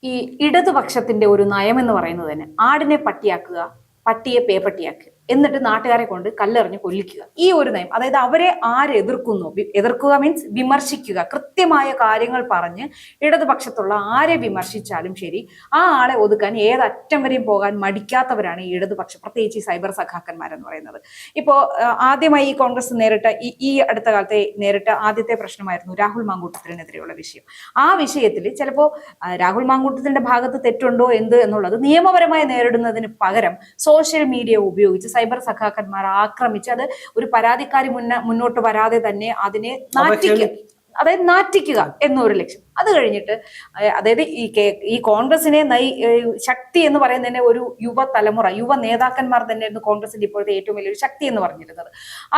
ഈ ഇടതുപക്ഷത്തിന്റെ ഒരു നയം എന്ന് പറയുന്നത് തന്നെ ആടിനെ പട്ടിയാക്കുക, പട്ടിയെ പേപ്പട്ടിയാക്കുക, എന്നിട്ട് നാട്ടുകാരെ കൊണ്ട് കല്ലെറിഞ്ഞ് കൊല്ലിക്കുക. ഈ ഒരു നയം, അതായത് അവരെ ആരെതിർക്കുന്നു, എതിർക്കുക മീൻസ് വിമർശിക്കുക, കൃത്യമായ കാര്യങ്ങൾ പറഞ്ഞ് ഇടതുപക്ഷത്തുള്ള ആരെ വിമർശിച്ചാലും ശരി ആ ആളെ ഒതുക്കാൻ ഏതറ്റം വരെയും പോകാൻ മടിക്കാത്തവരാണ് ഈ ഇടതുപക്ഷം, പ്രത്യേകിച്ച് ഈ സൈബർ സഖാക്കന്മാരെന്ന് പറയുന്നത്. ഇപ്പോ ആദ്യമായി ഈ കോൺഗ്രസ് നേരിട്ട ഈ അടുത്ത കാലത്തെ നേരിട്ട ആദ്യത്തെ പ്രശ്നമായിരുന്നു രാഹുൽ മാങ്കൂട്ടത്തിനെതിരെയുള്ള വിഷയം. ആ വിഷയത്തിൽ ചിലപ്പോ രാഹുൽ മാങ്കൂട്ടത്തിന്റെ ഭാഗത്ത് തെറ്റുണ്ടോ എന്ത് എന്നുള്ളത് നിയമപരമായി നേരിടുന്നതിന് പകരം സോഷ്യൽ മീഡിയ ഉപയോഗിച്ച് സൈബർ സഖാക്കന്മാർ ആക്രമിച്ച് അത് ഒരു പരാതിക്കാരി മുന്നോട്ട് വരാതെ തന്നെ അതിനെ നാറ്റിക്കുക എന്നൊരു ലക്ഷ്യം. അത് കഴിഞ്ഞിട്ട് അതായത് ഈ കോൺഗ്രസിനെ ശക്തി എന്ന് പറയുന്നതിനെ ഒരു യുവതലമുറ, യുവ നേതാക്കന്മാർ തന്നെയായിരുന്നു കോൺഗ്രസിന്റെ ഇപ്പോഴത്തെ ഏറ്റവും വലിയൊരു ശക്തി എന്ന് പറഞ്ഞിരുന്നത്.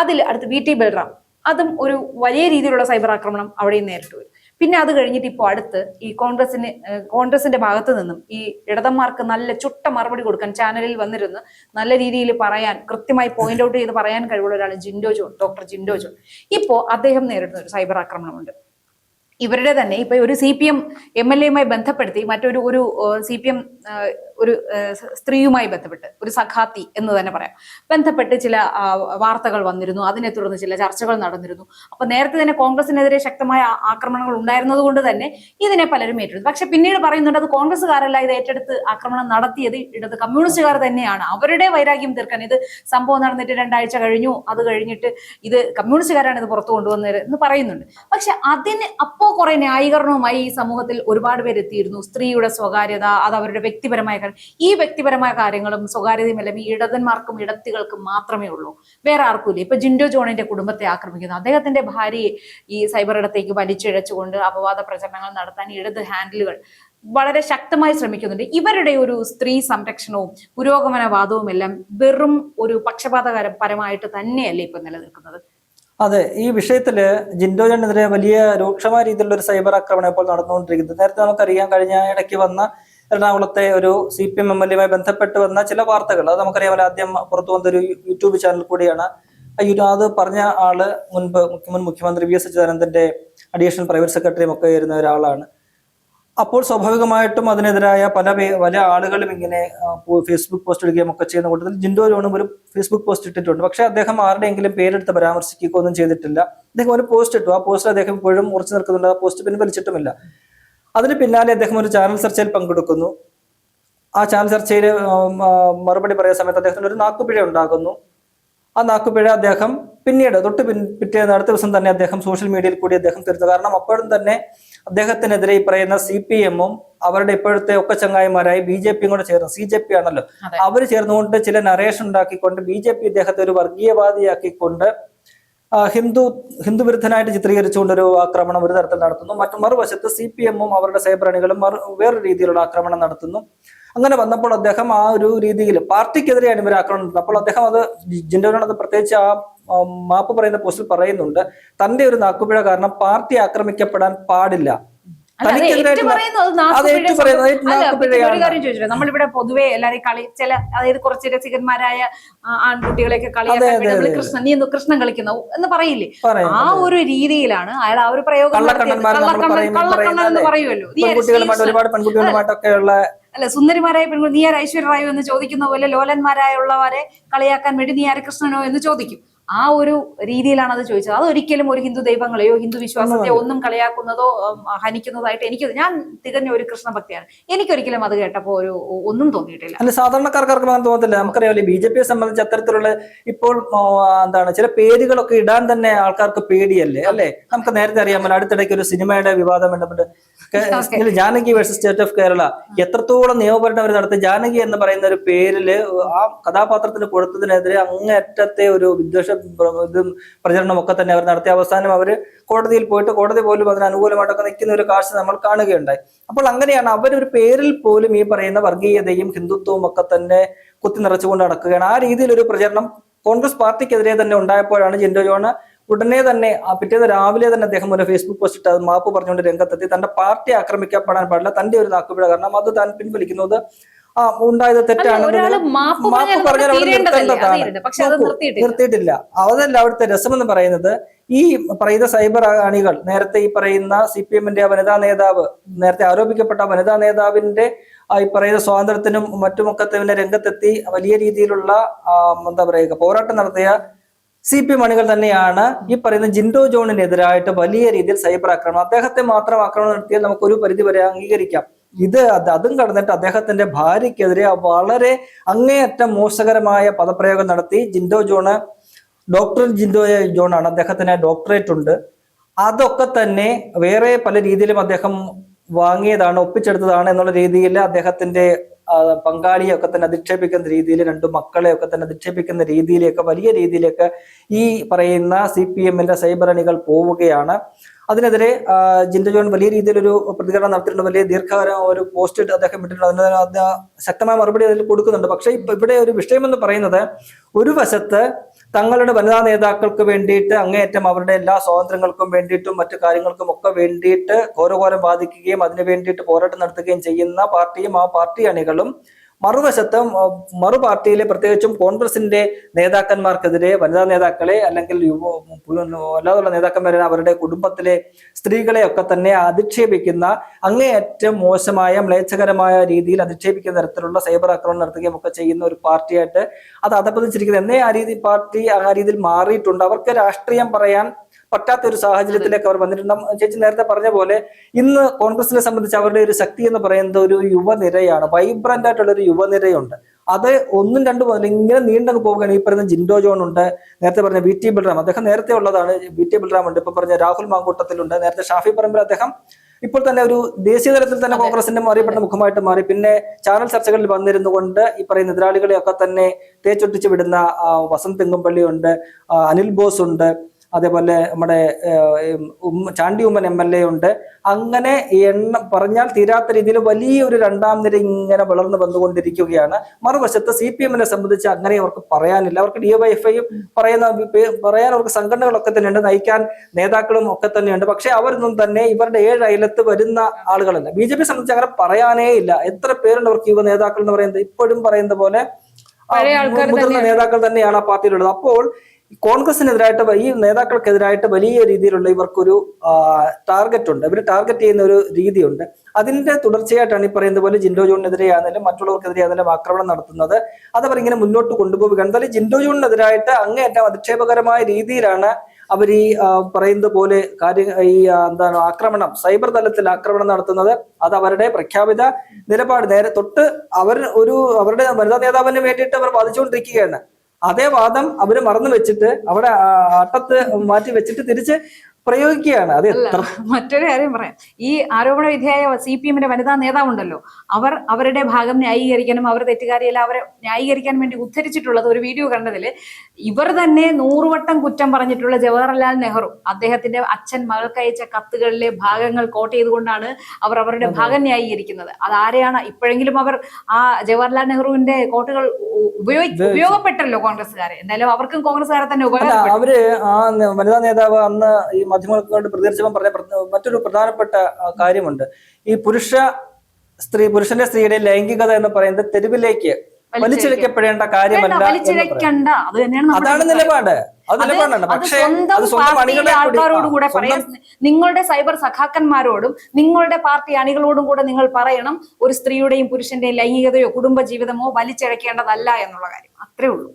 അതിൽ അടുത്ത് VT ബൽറാം, അതും ഒരു വലിയ രീതിയിലുള്ള സൈബർ ആക്രമണം അവിടെയും നേരിട്ട് വരും. പിന്നെ അത് കഴിഞ്ഞിട്ട് ഇപ്പോൾ അടുത്ത് ഈ കോൺഗ്രസിന്റെ ഭാഗത്ത് നിന്നും ഈ ഇടതന്മാർക്ക് നല്ല ചുട്ട മറുപടി കൊടുക്കാൻ ചാനലിൽ വന്നിരുന്ന് നല്ല രീതിയിൽ പറയാൻ, കൃത്യമായി പോയിന്റ് ഔട്ട് ചെയ്ത് പറയാൻ കഴിവുള്ള ഒരാൾ ഡോക്ടർ ജിൻഡോ ജോൺ. ഇപ്പോ അദ്ദേഹം നേരിടുന്ന ഒരു സൈബർ ആക്രമണമുണ്ട്. ഇവരുടെ തന്നെ ഇപ്പൊ ഒരു CPM MLA ബന്ധപ്പെടുത്തി മറ്റൊരു CPM ഒരു സ്ത്രീയുമായി ബന്ധപ്പെട്ട്, ഒരു സഖാത്തി എന്ന് തന്നെ പറയാം, ബന്ധപ്പെട്ട് ചില വാർത്തകൾ വന്നിരുന്നു. അതിനെ തുടർന്ന് ചില ചർച്ചകൾ നടന്നിരുന്നു. അപ്പൊ നേരത്തെ തന്നെ കോൺഗ്രസിനെതിരെ ശക്തമായ ആക്രമണങ്ങൾ ഉണ്ടായിരുന്നത് കൊണ്ട് തന്നെ ഇതിനെ പലരും ഏറ്റെടുത്തു. പക്ഷെ പിന്നീട് പറയുന്നുണ്ട് അത് കോൺഗ്രസ്സുകാരല്ല ഇത് ഏറ്റെടുത്ത് ആക്രമണം നടത്തിയത് ഇടത് കമ്മ്യൂണിസ്റ്റുകാർ തന്നെയാണ്, അവരുടെ വൈരാഗ്യം തീർക്കാൻ. ഇത് സംഭവം നടന്നിട്ട് 2 ആഴ്ച കഴിഞ്ഞു, അത് കഴിഞ്ഞിട്ട് ഇത് കമ്മ്യൂണിസ്റ്റുകാരാണ് ഇത് പുറത്തു കൊണ്ടുവന്നത് എന്ന് പറയുന്നുണ്ട്. പക്ഷെ അതിന് അപ്പോ കുറെ ന്യായീകരണവുമായി ഈ സമൂഹത്തിൽ ഒരുപാട് പേര് എത്തിയിരുന്നു. സ്ത്രീയുടെ സ്വകാര്യത, അത് അവരുടെ വ്യക്തിപരമായ കാര്യം. ഈ വ്യക്തിപരമായ കാര്യങ്ങളും സ്വകാര്യതയും എല്ലാം ഈ ഇടതന്മാർക്കും ഇടത്തികൾക്കും മാത്രമേ ഉള്ളൂ, വേറെ ആർക്കുമില്ല. ഇപ്പൊ ജിൻഡോ ജോണിന്റെ കുടുംബത്തെ ആക്രമിക്കുന്നു, അദ്ദേഹത്തിന്റെ ഭാര്യയെ ഈ സൈബർ ഇടത്തേക്ക് വലിച്ചിഴച്ചുകൊണ്ട് അപവാദ പ്രചരണങ്ങൾ നടത്താൻ ഇടത് ഹാൻഡിലുകൾ വളരെ ശക്തമായി ശ്രമിക്കുന്നുണ്ട്. ഇവരുടെ ഒരു സ്ത്രീ സംരക്ഷണവും പുരോഗമനവാദവും എല്ലാം വെറും ഒരു പക്ഷപാതപരമായിട്ട് തന്നെയല്ലേ ഇപ്പൊ നിലനിൽക്കുന്നത്. അതെ, ഈ വിഷയത്തില് ജിൻഡോ ജോണിനെതിരെ വലിയ രൂക്ഷമായ രീതിയിലുള്ള ഒരു സൈബർ ആക്രമണം ഇപ്പോൾ നടന്നുകൊണ്ടിരിക്കുന്നത്. നേരത്തെ നമുക്കറിയാം, കഴിഞ്ഞ ഇടയ്ക്ക് വന്ന എറണാകുളത്തെ ഒരു CPM MLA ബന്ധപ്പെട്ട് വന്ന ചില വാർത്തകൾ, അത് നമുക്കറിയാമല്ലോ, ആദ്യം പുറത്തു വന്നൊരു യൂട്യൂബ് ചാനൽ കൂടിയാണ്. അത് പറഞ്ഞ ആള് മുൻ മുഖ്യമന്ത്രി VS അച്യുതാനന്ദന്റെ അഡീഷണൽ പ്രൈവറ്റ് സെക്രട്ടറിയും ഒക്കെ ആയിരുന്ന ഒരാളാണ്. അപ്പോൾ സ്വാഭാവികമായിട്ടും അതിനെതിരായ പല ആളുകളും ഇങ്ങനെ ഫേസ്ബുക്ക് പോസ്റ്റ് ഇടുകയും ഒക്കെ ചെയ്യുന്ന കൂട്ടത്തിൽ ജിൻഡോ ജോണും ഒരു ഫേസ്ബുക്ക് പോസ്റ്റ് ഇട്ടിട്ടുണ്ട്. പക്ഷെ അദ്ദേഹം ആരുടെയെങ്കിലും പേരെടുത്ത് പരാമർശിക്കുകയൊന്നും ചെയ്തിട്ടില്ല. അദ്ദേഹം ഒരു പോസ്റ്റ് ഇട്ടു. ആ പോസ്റ്റ് അദ്ദേഹം ഇപ്പോഴും ഉറച്ചു നിൽക്കുന്നുണ്ട്. ആ പോസ്റ്റ് പിൻവലിച്ചിട്ടുമില്ല. അതിന് പിന്നാലെ അദ്ദേഹം ഒരു ചാനൽ ചർച്ചയിൽ പങ്കെടുക്കുന്നു. ആ ചാനൽ ചർച്ചയിൽ മറുപടി പറയുന്ന സമയത്ത് അദ്ദേഹത്തിന് ഒരു നാക്കുപിഴ ഉണ്ടാകുന്നു. ആ നാക്കുപിഴ അദ്ദേഹം പിന്നീട് പിറ്റേന്ന് അടുത്ത ദിവസം തന്നെ അദ്ദേഹം സോഷ്യൽ മീഡിയയിൽ കൂടി അദ്ദേഹം തിരുത്തുന്നു. കാരണം അപ്പോഴും തന്നെ അദ്ദേഹത്തിനെതിരെ ഈ പറയുന്ന CPM-ഉം അവരുടെ ഇപ്പോഴത്തെ ഒക്കെ ചങ്ങായിമാരായി BJP കൂടെ ചേർന്ന്, CJP ആണല്ലോ, അവർ ചേർന്നുകൊണ്ട് ചില നരേഷൻ ഉണ്ടാക്കിക്കൊണ്ട് BJP ഇദ്ദേഹത്തെ ഒരു വർഗീയവാദിയാക്കിക്കൊണ്ട് ഹിന്ദു വിരുദ്ധനായിട്ട് ചിത്രീകരിച്ചുകൊണ്ട് ഒരു ആക്രമണം ഒരു തരത്തിൽ നടത്തുന്നു. മറുവശത്ത് CPM-ഉം അവരുടെ സൈബറണികളും വേറൊരു രീതിയിലുള്ള ആക്രമണം നടത്തുന്നു. അങ്ങനെ വന്നപ്പോൾ അദ്ദേഹം ആ ഒരു രീതിയിൽ പാർട്ടിക്കെതിരെയാണ് ഇവർ ആക്രമണം നടത്തുന്നത്. അപ്പോൾ അദ്ദേഹം അത് ജിൻഡോനോട് അത് പ്രത്യേകിച്ച് ആ മാപ്പ് പറയുന്ന പോസ്റ്റിൽ പറയുന്നുണ്ട്, തന്റെ ഒരു നാക്കുപിഴ കാരണം പാർട്ടി ആക്രമിക്കപ്പെടാൻ പാടില്ല. നമ്മളിവിടെ പൊതുവെ എല്ലാരെയും ചില, അതായത് കുറച്ച് രസികന്മാരായ ആൺകുട്ടികളെയൊക്കെ കളിയാക്കാൻ കൃഷ്ണൻ, നീ കൃഷ്ണൻ കളിക്കുന്നു എന്ന് പറയില്ലേ, ആ ഒരു രീതിയിലാണ് അയാൾ ആ ഒരു പ്രയോഗം കള്ളക്കണ്ണൻ എന്ന് പറയുമല്ലോ. അല്ല, സുന്ദരിമാരായ പെൺകുട്ടി നീ ആര് ഐശ്വര്യ റായോ എന്ന് ചോദിക്കുന്ന പോലെ ലോലന്മാരായുള്ളവരെ കളിയാക്കാൻ വേണ്ടി നീ ആര് കൃഷ്ണനോ എന്ന് ചോദിക്കും. ആ ഒരു രീതിയിലാണ് അത് ചോദിച്ചത്. അതൊരിക്കലും ഒരു ഹിന്ദു ദൈവങ്ങളെയോ ഹിന്ദു വിശ്വാസത്തെയോ ഒന്നും കളിയാക്കുന്നതോ ഹനിക്കുന്നതായിട്ട് ഞാൻ തികഞ്ഞ ഒരു കൃഷ്ണഭക്തിയാണ്. എനിക്കൊരിക്കലും അത് കേട്ടപ്പോ ഒന്നും തോന്നിയിട്ടില്ല. അല്ല, സാധാരണക്കാർക്ക് അങ്ങനെ തോന്നത്തില്ല. നമുക്കറിയാമല്ലോ, BJP-യെ സംബന്ധിച്ച് അത്തരത്തിലുള്ള ഇപ്പോൾ ചില പേരുകളൊക്കെ ഇടാൻ തന്നെ ആൾക്കാർക്ക് പേടിയല്ലേ, അല്ലെ? നമുക്ക് നേരത്തെ അറിയാമല്ലോ, അടുത്തിടയ്ക്ക് ഒരു സിനിമയുടെ വിവാദം ബന്ധപ്പെട്ട് Janaki versus state of Kerala, എത്രത്തോളം നിയമപരണം അവർ നടത്തി. ജാനകി എന്ന് പറയുന്ന ഒരു പേരില് ആ കഥാപാത്രത്തിന് കൊടുത്തതിനെതിരെ അങ്ങേയറ്റത്തെ ഒരു വിദ്വേഷ പ്രചരണമൊക്കെ തന്നെ അവർ നടത്തിയ അവസാനം അവർ കോടതിയിൽ പോയിട്ട് കോടതി പോലും അതിന് അനുകൂലമായിട്ടൊക്കെ നിൽക്കുന്ന ഒരു കാഴ്ച നമ്മൾ കാണുകയുണ്ടായി. അപ്പോൾ അങ്ങനെയാണ് അവരൊരു പേരിൽ പോലും ഈ പറയുന്ന വർഗീയതയും ഹിന്ദുത്വവും ഒക്കെ തന്നെ കുത്തി നിറച്ചുകൊണ്ട് നടക്കുകയാണ്. ആ രീതിയിലൊരു പ്രചരണം കോൺഗ്രസ് പാർട്ടിക്കെതിരെ തന്നെ ഉണ്ടായപ്പോഴാണ് ജിൻഡോ ജോൺ ഉടനെ തന്നെ പിറ്റേന്ന് രാവിലെ തന്നെ അദ്ദേഹം ഒരു ഫേസ്ബുക്ക് പോസ്റ്റ് ഇട്ട് അത് മാപ്പ് പറഞ്ഞുകൊണ്ട് രംഗത്തെത്തി. തന്റെ പാർട്ടി ആക്രമിക്കപ്പെടാൻ പാടില്ല, തന്റെ ഒരു നാക്കുപിഴ കാരണം അത് താൻ പിൻവലിക്കുന്നത് ഉണ്ടായത് തെറ്റാണ്, മാപ്പ് പറഞ്ഞാൽ അവിടെ നിർത്തേണ്ടതാണ്. നിർത്തിയിട്ടില്ല. അതല്ല അവിടുത്തെ രസം എന്ന് പറയുന്നത്, ഈ പറയുന്ന സൈബർ അണികൾ നേരത്തെ ഈ പറയുന്ന CPM-ന്റെ വനിതാ നേതാവ്, നേരത്തെ ആരോപിക്കപ്പെട്ട വനിതാ നേതാവിന്റെ ഈ പറയുന്ന സ്വാതന്ത്ര്യത്തിനും മറ്റുമൊക്കെ തന്നെ രംഗത്തെത്തി വലിയ രീതിയിലുള്ള എന്താ പറയുക പോരാട്ടം നടത്തിയ CPM അണികൾ തന്നെയാണ് ഈ പറയുന്ന ജിൻഡോ ജോണിനെതിരായിട്ട് വലിയ രീതിയിൽ സൈബർ ആക്രമണം. അദ്ദേഹത്തെ മാത്രം ആക്രമണം നടത്തിയാൽ നമുക്കൊരു പരിധി വരെ അംഗീകരിക്കാം. അതും കടന്നിട്ട് അദ്ദേഹത്തിന്റെ ഭാര്യയ്ക്കെതിരെ വളരെ അങ്ങേയറ്റം മോശകരമായ പദപ്രയോഗം നടത്തി. ജിൻഡോ ജോണ് ഡോക്ടർ ജിൻഡോ ജോണാണ്, അദ്ദേഹത്തിന് ഡോക്ടറേറ്റ് ഉണ്ട്. അതൊക്കെ തന്നെ വേറെ പല രീതിയിലും അദ്ദേഹം വാങ്ങിയതാണ്, ഒപ്പിച്ചെടുത്തതാണ് എന്നുള്ള രീതിയിൽ അദ്ദേഹത്തിന്റെ പങ്കാളിയൊക്കെ തന്നെ അധിക്ഷേപിക്കുന്ന രീതിയിൽ, രണ്ടു മക്കളെയൊക്കെ തന്നെ അധിക്ഷേപിക്കുന്ന രീതിയിലേക്ക് വലിയ രീതിയിലേക്ക് ഈ പറയുന്ന CPM-ന്റെ സൈബർ അണികൾ പോവുകയാണ്. അതിനെതിരെ ജിൻഡോ ജോൺ വലിയ രീതിയിലൊരു പ്രതികരണം നടത്തിയിട്ടുണ്ട്. വലിയ ദീർഘകാലം ഒരു പോസ്റ്റ് അദ്ദേഹം ഇട്ടിട്ടുണ്ട്. അതിന് ശക്തമായ മറുപടി അതിൽ കൊടുക്കുന്നുണ്ട്. പക്ഷെ ഇവിടെ ഒരു വിഷയം എന്ന് പറയുന്നത്, ഒരു വശത്ത് തങ്ങളുടെ വനിതാ നേതാക്കൾക്ക് വേണ്ടിയിട്ട് അങ്ങേയറ്റം അവരുടെ എല്ലാ സ്വാതന്ത്ര്യങ്ങൾക്കും വേണ്ടിയിട്ടും മറ്റു കാര്യങ്ങൾക്കും ഒക്കെ വേണ്ടിയിട്ട് ഘോരഘോരം ബാധിക്കുകയും അതിനു വേണ്ടിയിട്ട് പോരാട്ടം നടത്തുകയും ചെയ്യുന്ന പാർട്ടിയും ആ പാർട്ടി അണികളും, മറുവശത്ത് മറു പാർട്ടിയിലെ പ്രത്യേകിച്ചും കോൺഗ്രസിന്റെ നേതാക്കന്മാർക്കെതിരെ വനിതാ നേതാക്കളെ അല്ലെങ്കിൽ അല്ലാതുള്ള നേതാക്കന്മാരെ അവരുടെ കുടുംബത്തിലെ സ്ത്രീകളെ ഒക്കെ തന്നെ അധിക്ഷേപിക്കുന്ന, അങ്ങേയറ്റം മോശമായ മ്ലേച്ഛകരമായ രീതിയിൽ അധിക്ഷേപിക്കുന്ന തരത്തിലുള്ള സൈബർ ആക്രമണം നടത്തുകയും ഒക്കെ ചെയ്യുന്ന ഒരു പാർട്ടിയായിട്ട് അത് അധപ്പതിച്ചിരിക്കുന്നത്. എന്നേ ആ രീതി പാർട്ടി ആ രീതിയിൽ മാറിയിട്ടുണ്ട്. അവർക്ക് രാഷ്ട്രീയം പറയാൻ പറ്റാത്ത ഒരു സാഹചര്യത്തിലേക്ക് അവർ വന്നിട്ടുണ്ട്. ചേച്ചി നേരത്തെ പറഞ്ഞ പോലെ ഇന്ന് കോൺഗ്രസിനെ സംബന്ധിച്ച് അവരുടെ ഒരു ശക്തി എന്ന് പറയുന്നത് ഒരു യുവനിരയാണ്, വൈബ്രന്റ് ആയിട്ടുള്ള ഒരു യുവനിരയുണ്ട്. അത് ഒന്നും രണ്ടും മുതൽ ഇങ്ങനെ നീണ്ടങ്ങ് പോവുകയാണ്. ഈ പറയുന്ന ജിൻഡോ ജോൺ ഉണ്ട്, നേരത്തെ പറഞ്ഞ VT ബൽറാം, അദ്ദേഹം നേരത്തെ ഉള്ളതാണ്. VT ബൽറാം ഉണ്ട്, ഇപ്പൊ പറഞ്ഞ രാഹുൽ മാങ്കൂട്ടത്തിലുണ്ട്, നേരത്തെ ഷാഫി പറമ്പിൽ അദ്ദേഹം ഇപ്പോൾ തന്നെ ഒരു ദേശീയ തലത്തിൽ തന്നെ കോൺഗ്രസിന്റെ അറിയപ്പെട്ട മുഖമായിട്ട് മാറി. പിന്നെ ചാനൽ ചർച്ചകളിൽ വന്നിരുന്നു കൊണ്ട് ഈ പറയുന്ന എതിരാളികളെയൊക്കെ തന്നെ തേച്ചൊട്ടിച്ച് വിടുന്ന വസന്ത് തെങ്ങുംപള്ളി ഉണ്ട്, അനിൽ ബോസ് ഉണ്ട്, അതേപോലെ നമ്മുടെ ചാണ്ടി ഉമ്മൻ MLA ഉണ്ട്. അങ്ങനെ പറഞ്ഞാൽ തീരാത്ത രീതിയിൽ വലിയൊരു രണ്ടാം നിര ഇങ്ങനെ വളർന്നു വന്നുകൊണ്ടിരിക്കുകയാണ്. മറുവശത്ത് CPM-നെ സംബന്ധിച്ച് അങ്ങനെ അവർക്ക് പറയാനില്ല. അവർക്ക് DYFI പറയാൻ അവർക്ക് സംഘടനകളൊക്കെ തന്നെയുണ്ട്, നയിക്കാൻ നേതാക്കളും ഒക്കെ തന്നെയുണ്ട്. പക്ഷെ അവരൊന്നും തന്നെ ഇവരുടെ 7 അയലത്ത് വരുന്ന ആളുകളല്ല. BJP സംബന്ധിച്ച് അങ്ങനെ പറയാനേ ഇല്ല. എത്ര പേരുണ്ട് അവർക്ക് യുവ നേതാക്കൾ എന്ന് പറയുന്നത്? ഇപ്പോഴും പറയുന്ന പോലെ മുതിർന്ന നേതാക്കൾ തന്നെയാണ് ആ പാർട്ടിയിലുള്ളത്. അപ്പോൾ കോൺഗ്രസിനെതിരായിട്ട് ഈ നേതാക്കൾക്കെതിരായിട്ട് വലിയ രീതിയിലുള്ള ഇവർക്കൊരു ടാർഗറ്റ് ഉണ്ട്. ഇവർ ടാർഗറ്റ് ചെയ്യുന്ന ഒരു രീതിയുണ്ട്. അതിന്റെ തുടർച്ചയായിട്ടാണ് ഈ പറയുന്ന പോലെ ജിൻഡോ ജോണിനെതിരെ ആണെങ്കിലും മറ്റുള്ളവർക്കെതിരെ ആണെങ്കിലും ആക്രമണം നടത്തുന്നത്. അതവർ ഇങ്ങനെ മുന്നോട്ട് കൊണ്ടുപോവുക. എന്തായാലും ജിൻഡോ ജോണിനെതിരായിട്ട് അങ്ങേയറ്റം അധിക്ഷേപകരമായ രീതിയിലാണ് അവർ ഈ പറയുന്നത് പോലെ ആക്രമണം, സൈബർ തലത്തിൽ ആക്രമണം നടത്തുന്നത്. അത് അവരുടെ പ്രഖ്യാപിത നിലപാട്. നേരെ തൊട്ട് അവരുടെ വനിതാ നേതാവിന് വേണ്ടിയിട്ട് അവർ വാദിച്ചുകൊണ്ടിരിക്കുകയാണ്. അതേ വാദം അവര് മറന്നു വെച്ചിട്ട് അവിടെ അട്ടത്ത് മാറ്റി വെച്ചിട്ട് തിരിച്ച് പ്രയോഗിക്കുകയാണ്. അത് മറ്റൊരു കാര്യം പറയാം, ഈ ആരോപണ വിധേയ CPM-ന്റെ വനിതാ നേതാവുണ്ടല്ലോ, അവർ അവരുടെ ഭാഗം ന്യായീകരിക്കാനും അവർ തെറ്റുകാരിയല്ല അവരെ ന്യായീകരിക്കാൻ വേണ്ടി ഉദ്ധരിച്ചിട്ടുള്ളത് ഒരു വീഡിയോ കണ്ടതില് ഇവർ തന്നെ 100 വട്ടം കുറ്റം പറഞ്ഞിട്ടുള്ള ജവഹർലാൽ നെഹ്റു, അദ്ദേഹത്തിന്റെ അച്ഛൻ മകൾക്ക് അയച്ച കത്തുകളിലെ ഭാഗങ്ങൾ കോട്ട് ചെയ്തുകൊണ്ടാണ് അവർ അവരുടെ ഭാഗം ന്യായീകരിക്കുന്നത്. അതാരെയാണ് ഇപ്പോഴെങ്കിലും അവർ ആ ജവഹർലാൽ നെഹ്റുവിന്റെ കോട്ടുകൾ ഉപയോഗപ്പെട്ടല്ലോ കോൺഗ്രസ്സുകാരെ. എന്തായാലും അവർക്കും കോൺഗ്രസ്സുകാരെ തന്നെ ഉപയോഗം. അവര് ആ വനിതാ നേതാവ് അന്ന് ഈ മാധ്യമങ്ങളോട് പ്രതികരിച്ചപ്പോൾ പറഞ്ഞ മറ്റൊരു പ്രധാനപ്പെട്ട കാര്യമുണ്ട്. ഈ പുരുഷന്റെ സ്ത്രീയുടെ ലൈംഗികത എന്ന് പറയുന്നത് തെരുവിലേക്ക് വലിച്ചിഴക്കപ്പെടേണ്ട കാര്യമല്ല. അതാണ് നിലപാട്. അത് നിലപാടാണ്. പക്ഷേ ആൾക്കാരോടുകൂടെ പറയാൻ, നിങ്ങളുടെ സൈബർ സഖാക്കന്മാരോടും നിങ്ങളുടെ പാർട്ടി അണികളോടും കൂടെ നിങ്ങൾ പറയണം, ഒരു സ്ത്രീയുടെയും പുരുഷന്റെയും ലൈംഗികതയോ കുടുംബ ജീവിതമോ വലിച്ചിഴക്കേണ്ടതല്ല എന്നുള്ള കാര്യം. അത്രേ ഉള്ളൂ.